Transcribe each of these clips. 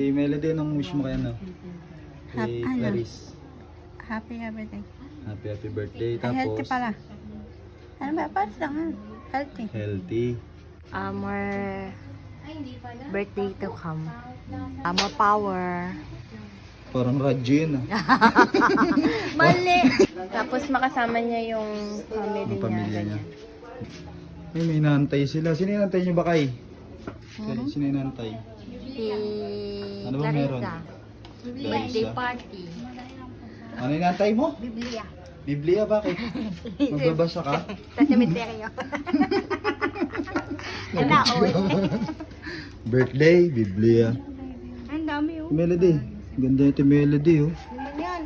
Si Melody, anong wish mo kaya no? Kay Ano? Clarice. Happy birthday. Happy birthday. Ay, healthy Tapos, pala. Ano ba? Paano lang? Healthy. healthy. More birthday to come. More power. Parang radyo yun ah. Mali! Tapos makasama niya yung family Ang niya. pamilya niya. Ganyan. Ay, may inaantay sila. Sino inaantay niyo ba kay? Sino inaantay? Si Ano ba meron? Birthday Clarissa. party. Ano inaantay mo? Biblia. Biblia, bakit? Magbabasa ka? Sa cemetery. Wala, oy. Birthday, Biblia. Ang dami oh. Melody. Ganda ito Melody oh. Yan.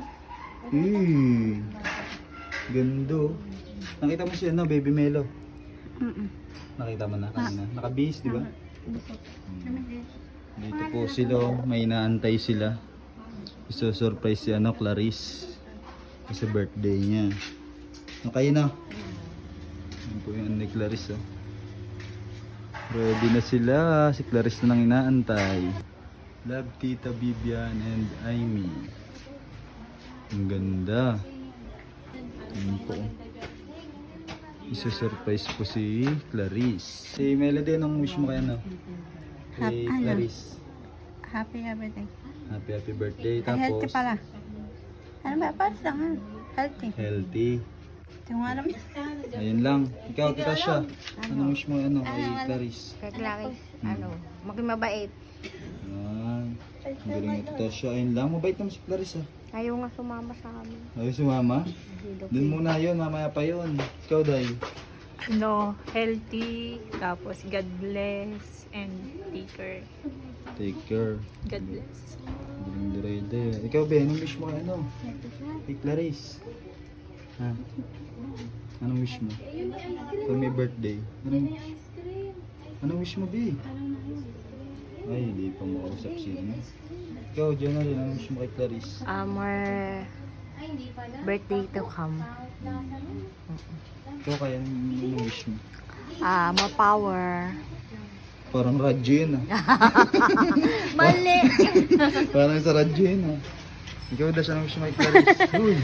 Ganda oh. Nakita mo si ano, Baby Melo? Mm-mm. Nakita mo na kanina. Naka-base, di ba? Dito po sila, oh. May inaantay sila. Iso-surprise si ano, Clarice. Kasi birthday niya. Okay na. Yan po yung ni Clarice oh. Ready na sila. Si Clarice na lang inaantay. Love Tita Bibian and Amy. Ang ganda. Yan po. Iso-surprise po si Clarice. Si Melody, anong wish mo kaya no? Kay Ano? Clarice. Happy birthday. Happy birthday. Ay, healthy Tapos, pala. Ano ba? Paano lang? Healthy. healthy. Ito nga naman. Ayun lang. Ikaw, kita siya. Anong wish mo ano, kay Clarice? Kay Clarice, maging mabait. Yan. Ang galing ito siya. Ayun lang. Mabait naman si Clarice ah. Ayaw nga sumama sa amin. Ayaw si Mama. Doon muna yun. Mamaya pa yun. Ikaw, Day. Healthy, tapos God bless, and take care. Take care. God bless. Galing direde. Ikaw, Be, anong wish mo kay ano? Kay Clarice. Ha? Anong wish mo? For my birthday. Anong wish mo, Be? Ay, hindi pa makausap sila. Ikaw, Jonah, anong wish mo kay Clarice? More birthday to come. Ikaw, kaya anong wish mo? More power. Parang radyo yun ah. Mali! Parang sa radyo yun ah. Ikaw, Dash, anong wish mo kay Clarice? Uy!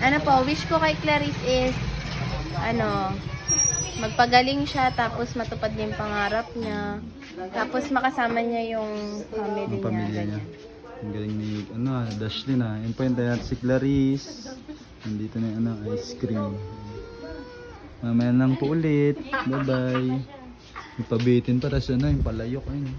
Ano po, wish ko kay Clarice is, magpagaling siya, tapos matupad niya yung pangarap niya. Tapos makasama niya yung family Ang niya. pamilya niya. Ang galing ni Dash din ah. Yun po yung tayo si Clarice. Nandito na yung ice cream. Mamaya lang po ulit. Bye bye. Ipabitin para sa yung palayok ayun.